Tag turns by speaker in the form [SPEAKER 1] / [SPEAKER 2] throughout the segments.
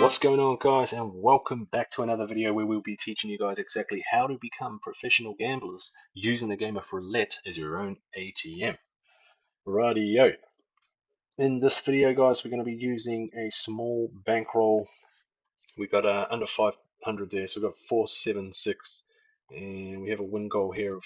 [SPEAKER 1] What's going on, guys, and welcome back to another video where we'll be teaching you guys exactly how to become professional gamblers using the game of roulette as your own ATM. Rightio. In this video, guys, we're going to be using a small bankroll. We got under 500 there, so we've got 476, and we have a win goal here of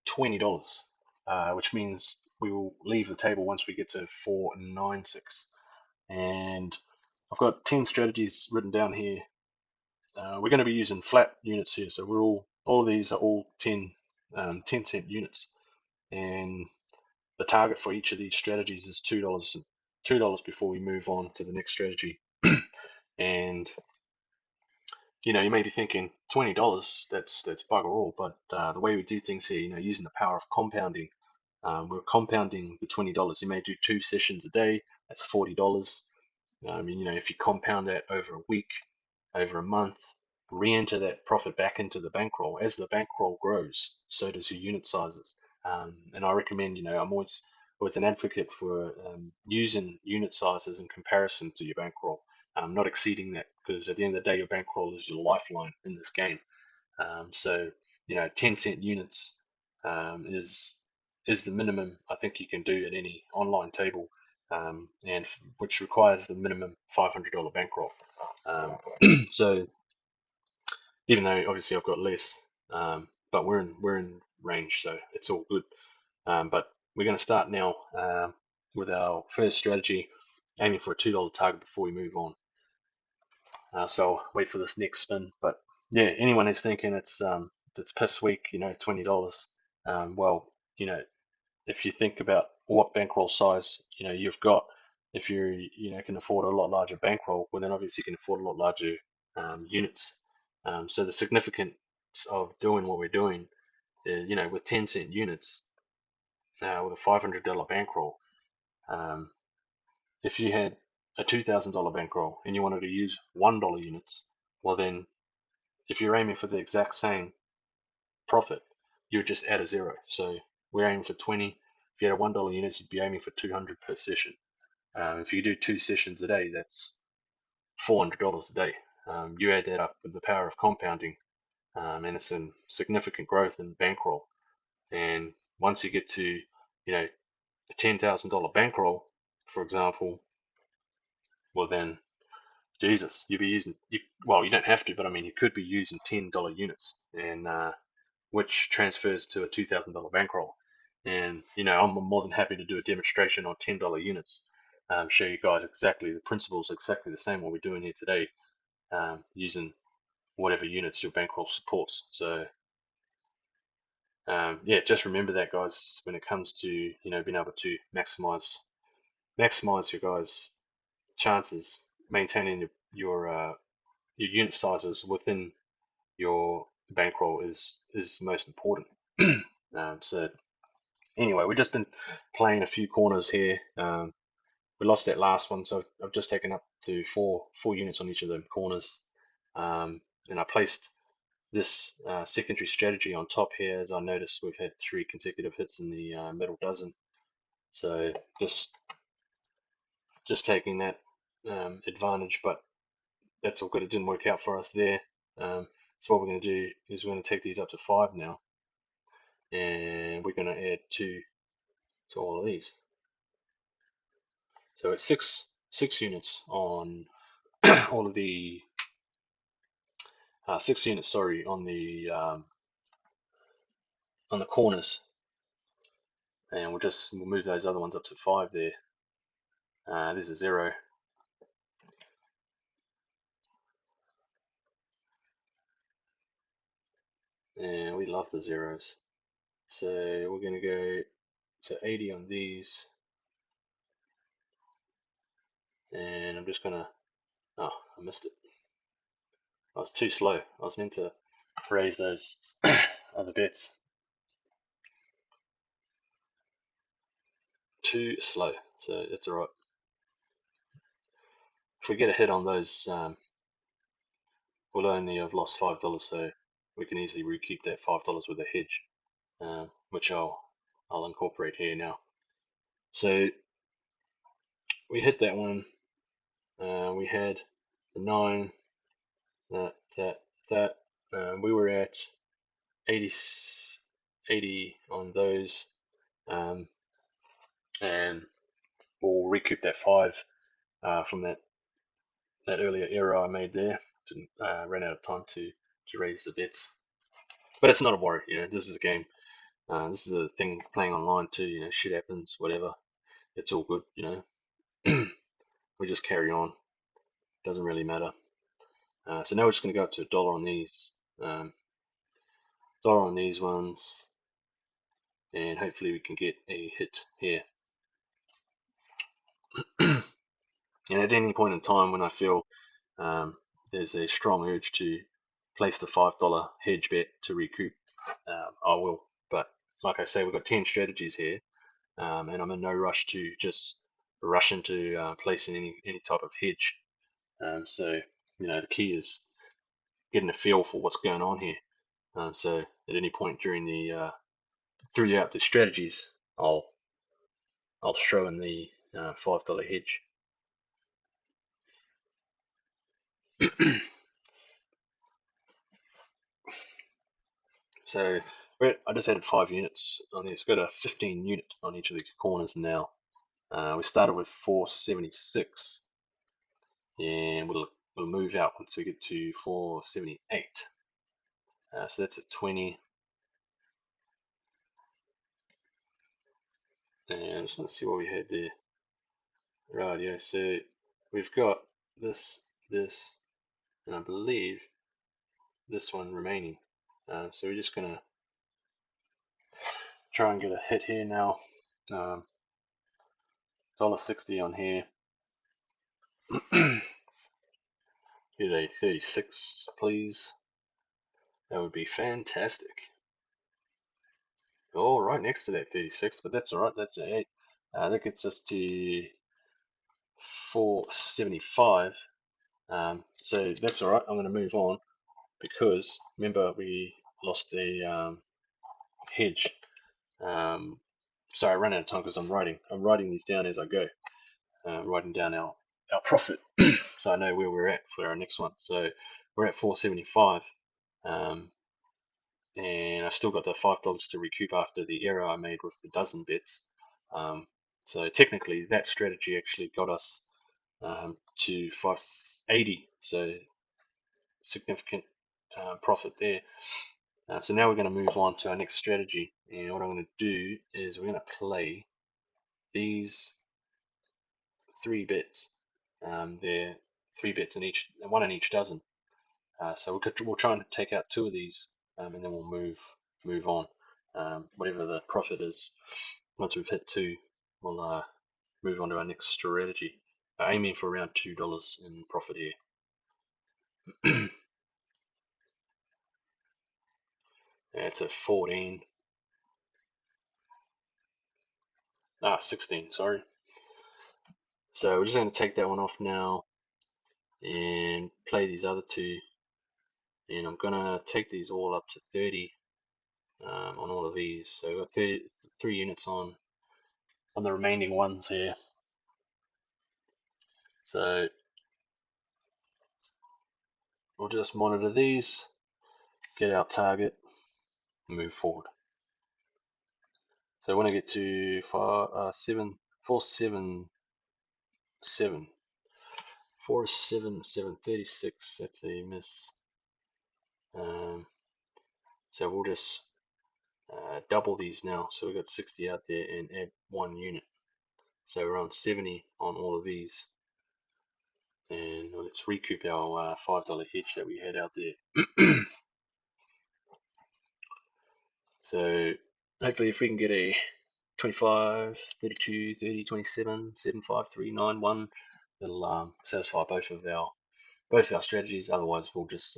[SPEAKER 1] $20, which means we will leave the table once we get to 496. And I've got 10 strategies written down here. We're going to be using flat units here, so we're all of these are all 10-cent units, and the target for each of these strategies is $2 before we move on to the next strategy. And you may be thinking $20, that's bugger all, but the way we do things here, using the power of compounding, we're compounding the $20. You may do 2 sessions a day, that's $40. If you compound that over a week, over a month, re-enter that profit back into the bankroll. As the bankroll grows, so does your unit sizes. And I recommend, I'm always an advocate for using unit sizes in comparison to your bankroll, not exceeding that, because at the end of the day, your bankroll is your lifeline in this game. So 10-cent units is the minimum I think you can do at any online table, and which requires the minimum $500 bankroll. So even though obviously I've got less, but we're in range, so it's all good. But we're going to start now with our first strategy, aiming for a $2 target before we move on. So I'll wait for this next spin. But yeah, anyone who's thinking it's piss week, $20. Well, if you think about what bankroll size you've got, if you can afford a lot larger bankroll, well then obviously you can afford a lot larger units. So the significance of doing what we're doing, with 10-cent units, with a $500 bankroll, if you had a $2,000 bankroll and you wanted to use $1 units, well then if you're aiming for the exact same profit, you would just add a zero. So we're aiming for 20. If you had a $1 units, you'd be aiming for 200 per session. If you do 2 sessions a day, that's $400 a day. You add that up with the power of compounding, and it's a significant growth in bankroll. And once you get to, a $10,000 bankroll, for example, well then, Jesus, you'd be using, well, you don't have to, but I mean, you could be using $10 units, and which transfers to a $2,000 bankroll. And I'm more than happy to do a demonstration on $10 units, show you guys exactly the principles, exactly the same what we're doing here today, using whatever units your bankroll supports. So yeah, just remember that, guys, when it comes to being able to maximize your guys' chances, maintaining your unit sizes within your bankroll is most important. So anyway, we've just been playing a few corners here. We lost that last one, so I've just taken up to four units on each of the corners, and I placed this secondary strategy on top here, as I noticed we've had 3 consecutive hits in the middle dozen. So just taking that advantage, but that's all good. It didn't work out for us there. So what we're going to do is we're going to take these up to 5 now, and we're going to add 2 to all of these. So it's six units on all of the 6 units, sorry, on the corners, and we'll move those other ones up to 5 there. There's a 0. And we love the zeros. So we're going to go to 80 on these. And I'm just going to, oh, I missed it. I was too slow. I was meant to raise those other bets. Too slow. So that's alright. If we get a hit on those, we'll only have lost $5, so we can easily recoup that $5 with a hedge, which I'll incorporate here now. So we hit that one. We had the 9, that. We were at 80, 80 on those, um, and we'll recoup that 5 from that earlier error I made there. Didn't ran out of time to raise the bets, but it's not a worry. This is a game. This is a thing playing online too. Shit happens, whatever. It's all good. We just carry on. Doesn't really matter. So now we're just going to go up to $1 on these. Dollar on these ones, and hopefully we can get a hit here. And at any point in time when I feel there's a strong urge to place the $5 hedge bet to recoup, I will. But like I say, we've got 10 strategies here, and I'm in no rush to just rush into placing any type of hedge. So the key is getting a feel for what's going on here. So at any point during throughout the strategies, I'll throw in the $5 hedge. So I just added 5 units on this. Got a 15 unit on each of the corners now. We started with 476, and we'll move out once we get to 478. So that's at 20. And I just want to see what we had there. Right, yeah. So we've got this, and I believe this one remaining. So we're just gonna try and get a hit here now. $1.60 on here. Get a 36, please. That would be fantastic. Oh, right next to that 36, but that's alright. That's a 8. That gets us to 475. So that's alright. I'm going to move on because remember we lost a hedge. Sorry, I ran out of time because I'm writing these down as I go. Writing down our profit so I know where we're at for our next one. So we're at 475, and I still got the $5 to recoup after the error I made with the dozen bets. So technically that strategy actually got us to 580, so significant profit there. So now we're going to move on to our next strategy, and what I'm going to do is we're going to play these 3 bets. They're 3 bets in each, one in each dozen. So we'll try and take out 2 of these, and then we'll move on. Whatever the profit is, once we've hit 2, we'll move on to our next strategy. Aiming for around $2 in profit here. It's a 14. 16, sorry. So we're just going to take that one off now and play these other 2. And I'm going to take these all up to 30 on all of these. So we've got 3 units on the remaining ones here. So we'll just monitor these, get our target, move forward. So when I get to 477, 477.36, that's a miss. So we'll just double these now. So we've got 60 out there and add 1 unit. So we're on 70 on all of these. And let's recoup our $5 hedge that we had out there. So hopefully if we can get a 25, 32, 30, 27, 7, 5, 3, 9, 1, it'll satisfy both our strategies. Otherwise we'll just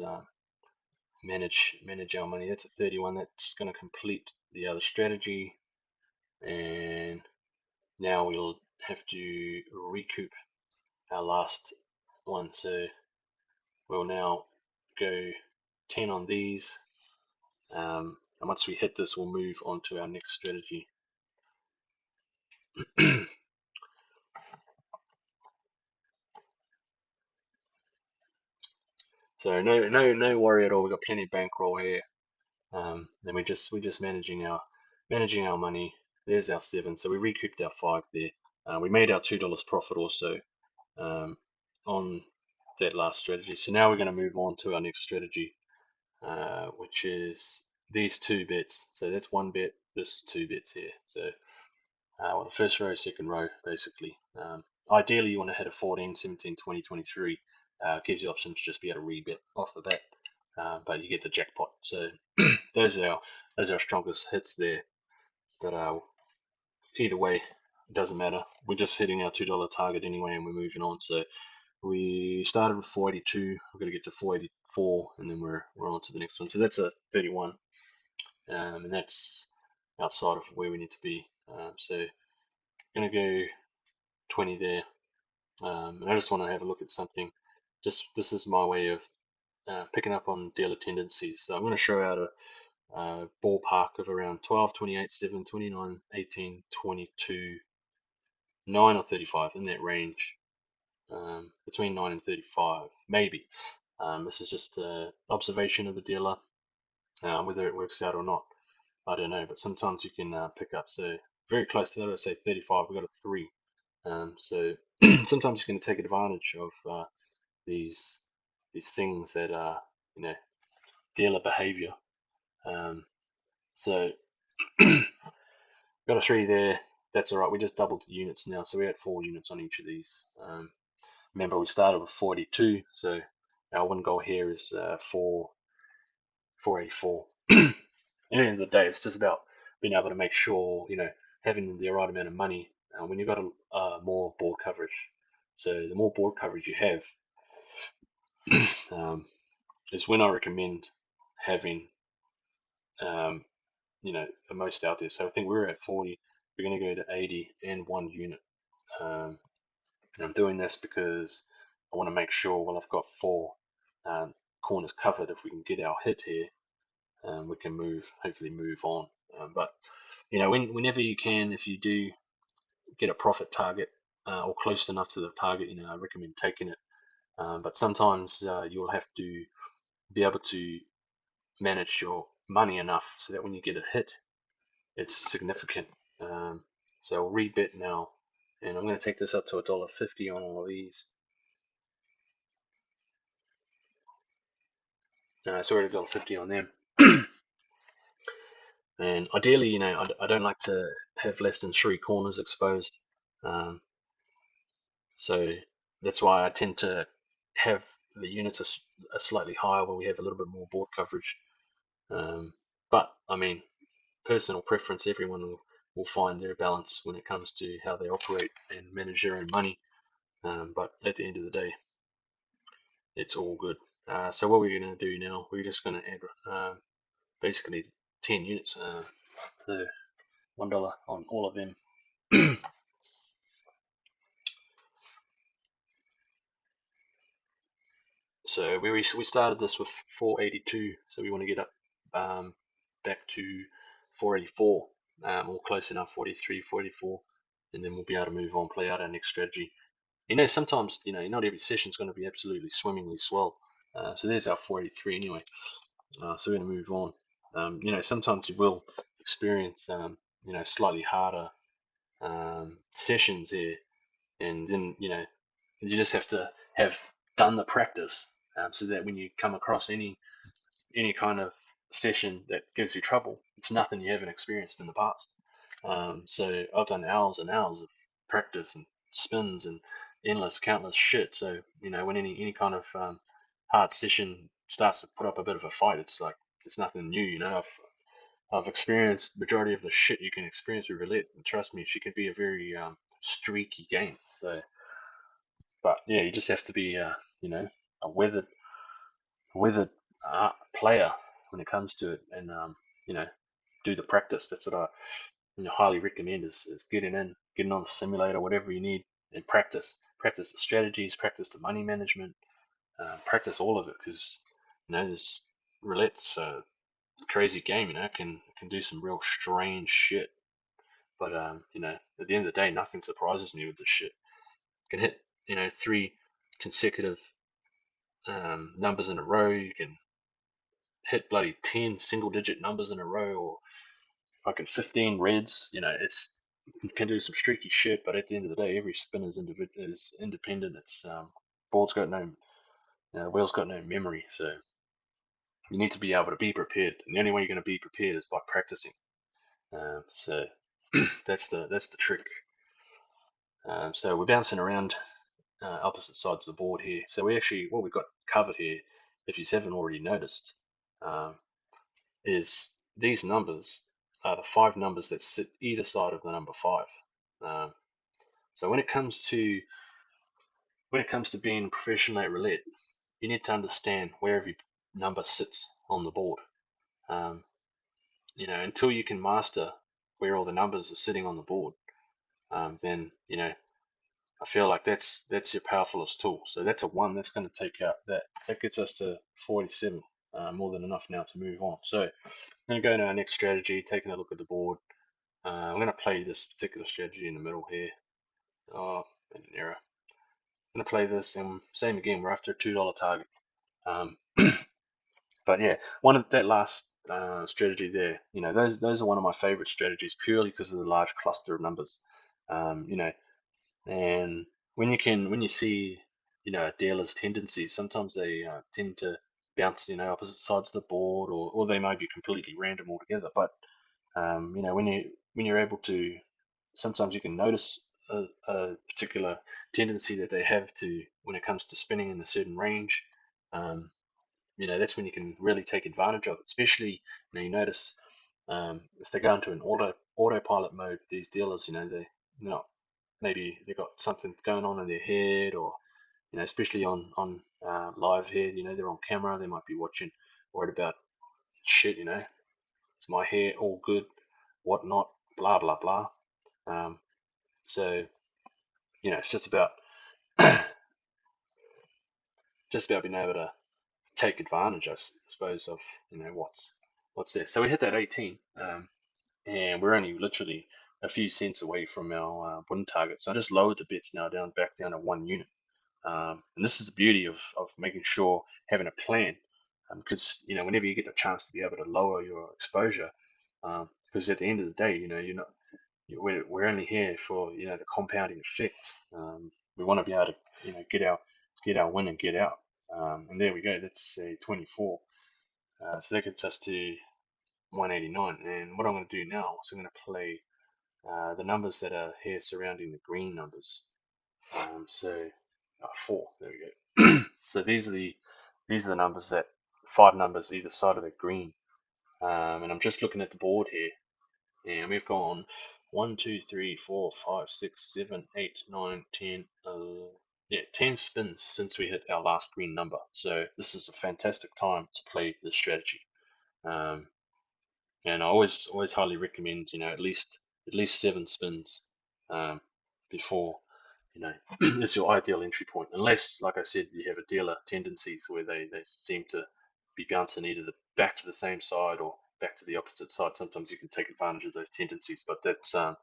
[SPEAKER 1] manage our money. That's a 31. That's going to complete the other strategy, and now we'll have to recoup our last one. So we'll now go 10 on these, and once we hit this, we'll move on to our next strategy. So no worry at all. We've got plenty of bankroll here. And we're just managing our money. There's our 7. So we recouped our 5 there. We made our $2 profit also on that last strategy. So now we're going to move on to our next strategy, which is these 2 bets. So that's 1 bet, this 2 bets here. So well, the first row, second row, basically. Ideally, you want to hit a 14, 17, 20, 23. Gives you options to just be able to rebet off the bat, but you get the jackpot. So those are our strongest hits there. But either way, it doesn't matter. We're just hitting our $2 target anyway, and we're moving on. So we started with 482. We're going to get to 484, and then we're on to the next one. So that's a 31, and that's outside of where we need to be. So going to go 20 there, and I just want to have a look at something. Just this is my way of picking up on dealer tendencies. So I'm going to show out a ballpark of around 12, 28, 7, 29, 18, 22, 9 or 35, in that range, between 9 and 35, maybe. This is just an observation of the dealer. Whether it works out or not, I don't know, but sometimes you can pick up. So very close to that, let's say 35, we got a 3. So sometimes you can take advantage of these things that are, dealer behavior. So got a 3 there. That's all right. We just doubled the units now, so we had 4 units on each of these. Remember, we started with 42, so our win goal here is 484. At the end of the day, it's just about being able to make sure, having the right amount of money when you've got more board coverage. So the more board coverage you have, is when I recommend having, the most out there. So I think we're at 40. We're going to go to 80 and 1 unit. And I'm doing this because I want to make sure, well, I've got 4 corners covered. If we can get our hit here, we can hopefully move on. But whenever you can, if you do get a profit target or close enough to the target, I recommend taking it. But sometimes you'll have to be able to manage your money enough so that when you get a hit, it's significant. So I'll rebet now, and I'm going to take this up to $1.50 on all of these. So we're at $1.50 on them. And ideally, I don't like to have less than 3 corners exposed. So that's why I tend to have the units are slightly higher where we have a little bit more board coverage. But I mean, personal preference, everyone will find their balance when it comes to how they operate and manage their own money. But at the end of the day, it's all good. So what we're going to do now, we're just going to add basically 10 units. So $1 on all of them. So we started this with 482, so we want to get up back to 484, or close enough, 43, 44, and then we'll be able to move on, play out our next strategy. Sometimes not every session is going to be absolutely swimmingly swell. So there's our 483 anyway. So we're going to move on. Sometimes you will experience slightly harder sessions here, and then you just have to have done the practice, so that when you come across any kind of session that gives you trouble, it's nothing you haven't experienced in the past. So I've done hours and hours of practice and spins and countless shit. So when any kind of hard session starts to put up a bit of a fight, it's like it's nothing new. I've experienced majority of the shit you can experience with roulette, and trust me, she can be a very streaky game. So, but yeah, you just have to be a weathered player when it comes to it, and you know do the practice. That's what I highly recommend is getting on the simulator, whatever you need, and practice the strategies, practice the money management, practice all of it, because this roulette's a crazy game. It can do some real strange shit. But at the end of the day, nothing surprises me with this shit. Can hit 3 consecutive numbers in a row. You can hit bloody 10 single-digit numbers in a row, or fucking 15 reds. You can do some streaky shit, but at the end of the day, every spin is independent. It's board's got no, wheel's got no memory, so you need to be able to be prepared, and the only way you're going to be prepared is by practicing. So that's the trick. So we're bouncing around opposite sides of the board here. So what we've got covered here, if you haven't already noticed, um, is these numbers are the five numbers that sit either side of the number five. Um, so when it comes to being professional at roulette, you need to understand where every number sits on the board. Um, until you can master where all the numbers are sitting on the board, then I feel like that's your powerfulest tool. So that's a one. That's going to take out that gets us to 47, more than enough now to move on. So I'm going to go to our next strategy, taking a look at the board. I'm going to play this particular strategy in the middle here. Oh, an error. I'm going to play this, and same again. We're after a $2 target. Um, but yeah, one of that last strategy there. Those are one of my favorite strategies purely because of the large cluster of numbers. Um, you know, And when you see, a dealer's tendencies, sometimes they tend to bounce, opposite sides of the board, or they may be completely random altogether. But when you're able to, sometimes you can notice a particular tendency that they have to when it comes to spinning in a certain range. Um, that's when you can really take advantage of it. Especially, you notice if they go into an autopilot mode, these dealers, maybe they've got something going on in their head, or especially on live here, they're on camera, they might be watching, worried about shit, is my hair all good, whatnot, blah blah blah. So it's just about being able to take advantage, I suppose, of what's there. So we hit that 18, and we're only literally a few cents away from our win target. So I just lowered the bets now back down to 1 unit. And this is the beauty of making sure having a plan, because whenever you get the chance to be able to lower your exposure, because at the end of the day, we're only here for the compounding effect. We want to be able to get our win and get out. And there we go. That's a 24. So that gets us to 189. And what I'm going to do now is I'm going to play the numbers that are here surrounding the green numbers. So 4. There we go. So these are the numbers that five numbers either side of the green. And I'm just looking at the board here, and we've gone 1, 2, 3, 4, 5, 6, 7, 8, 9, 10. Yeah, 10 spins since we hit our last green number. So this is a fantastic time to play this strategy. Um, and I always highly recommend at least 7 spins um, before it's your ideal entry point, unless, like I said, you have a dealer tendencies where they seem to be bouncing either back to the same side or back to the opposite side. Sometimes you can take advantage of those tendencies, but that's the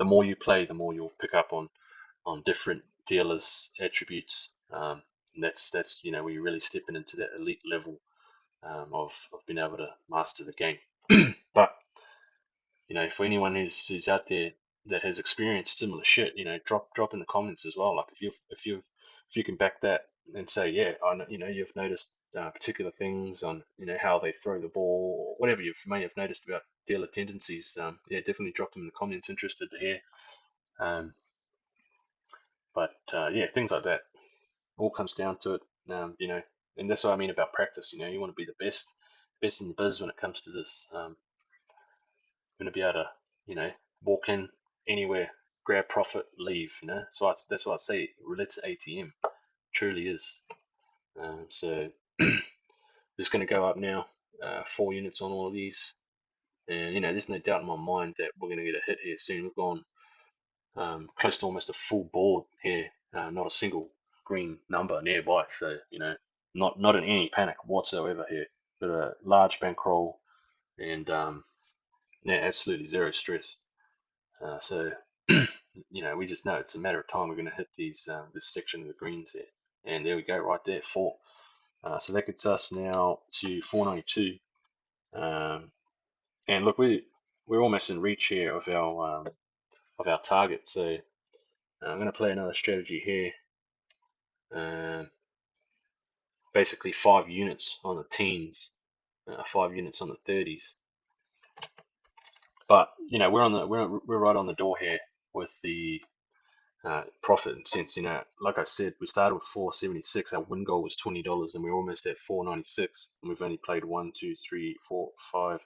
[SPEAKER 1] more you play, the more you'll pick up on different dealers attributes. And that's where you're really stepping into that elite level of being able to master the game. But for anyone who's out there that has experienced similar shit, drop in the comments as well. Like if you can back that and say, yeah, I know, you've noticed particular things on how they throw the ball, or whatever you may have noticed about dealer tendencies. Yeah, definitely drop them in the comments. Interested to hear. Um, but yeah, things like that all comes down to it. And that's what I mean about practice. You want to be the best in the biz when it comes to this. Going to be able to, walk in anywhere, grab profit, leave. So that's why I say roulette's ATM. Truly is. So just going to go up now, 4 units on all of these, and there's no doubt in my mind that we're going to get a hit here soon. We've gone close to almost a full board here, not a single green number nearby. So not in any panic whatsoever here. Got a large bankroll, and yeah, absolutely zero stress. So we just know it's a matter of time we're going to hit this section of the greens here. and there we go, right there, 4. So that gets us now to 492. And look, we're almost in reach here of our target. So I'm going to play another strategy here. Basically 5 units on the teens, 5 units on the 30s. But we're right on the door here with the profit. And since like I said, we started with 476. Our win goal was $20, and we're almost at 496. And we've only played 1, 2, 3, 4, 5,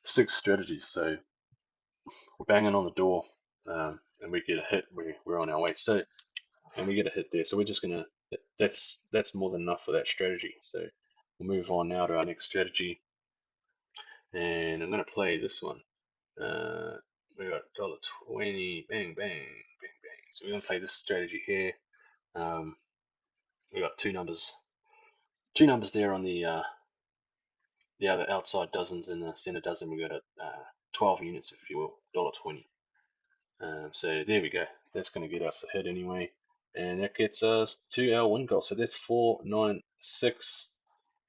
[SPEAKER 1] 6 strategies. So we're banging on the door, and we get a hit. We're on our way. So and we get a hit there. So we're just gonna. That's more than enough for that strategy. So we'll move on now to our next strategy, and I'm gonna play this one. We got $1.20, bang, bang, bang, bang. So we're gonna play this strategy here. Um, we got two numbers there on the other outside dozens, and the center dozen. We got 12 units, if you will, $1.20. So there we go. That's gonna get us a hit anyway, and that gets us to our win goal. So that's 496,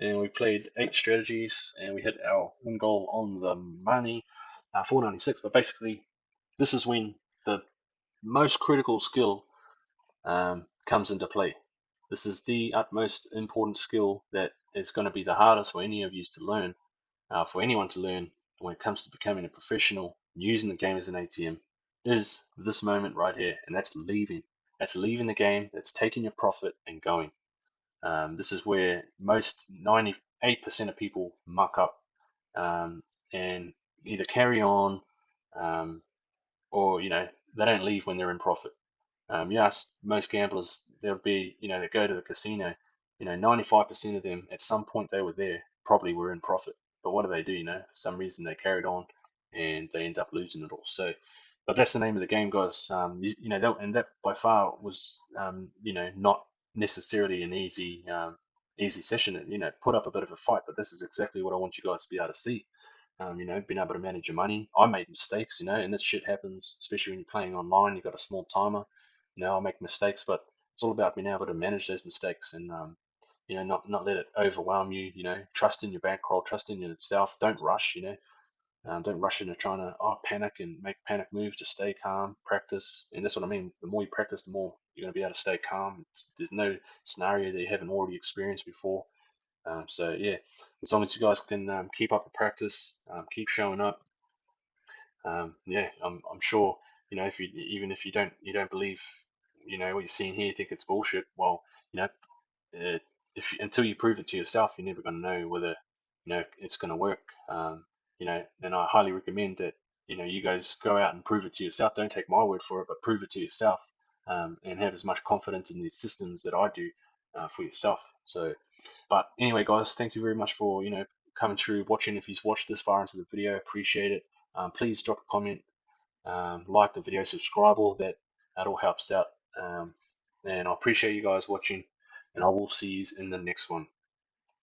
[SPEAKER 1] and we played 8 strategies, and we hit our win goal on the money, 496. But basically, this is when the most critical skill comes into play. This is the utmost important skill that is going to be the hardest for any of you to learn, for anyone to learn when it comes to becoming a professional, using the game as an ATM, is this moment right here, and that's leaving. That's leaving the game, that's taking your profit and going. This is where most 98% of people muck up, and either carry on, um, or they don't leave when they're in profit. You ask most gamblers, they'll be, they go to the casino, 95% of them at some point they were there, probably were in profit. But what do they do? For some reason they carried on and they end up losing it all. So, but that's the name of the game, guys. And that by far was, not necessarily an easy session. Put up a bit of a fight, but this is exactly what I want you guys to be able to see. Being able to manage your money. I made mistakes, and this shit happens, especially when you're playing online. You've got a small timer. I make mistakes, but it's all about being able to manage those mistakes and not let it overwhelm you. Trust in your bankroll, trust in yourself. Don't rush. Don't rush into trying to panic and make panic moves. Just stay calm, practice, and that's what I mean. The more you practice, the more you're going to be able to stay calm. There's no scenario that you haven't already experienced before. So yeah, as long as you guys can keep up the practice, keep showing up, yeah, I'm sure, if you even if you don't believe, what you're seeing here, you think it's bullshit. Well, you know, until you prove it to yourself, you're never going to know whether it's going to work. And I highly recommend that you guys go out and prove it to yourself. Don't take my word for it, but prove it to yourself, and have as much confidence in these systems that I do for yourself. So, but anyway, guys, thank you very much for coming through, watching. If you've watched this far into the video, appreciate it. Please drop a comment, like the video, subscribe. All that all helps out. And I appreciate you guys watching, and I will see you in the next one.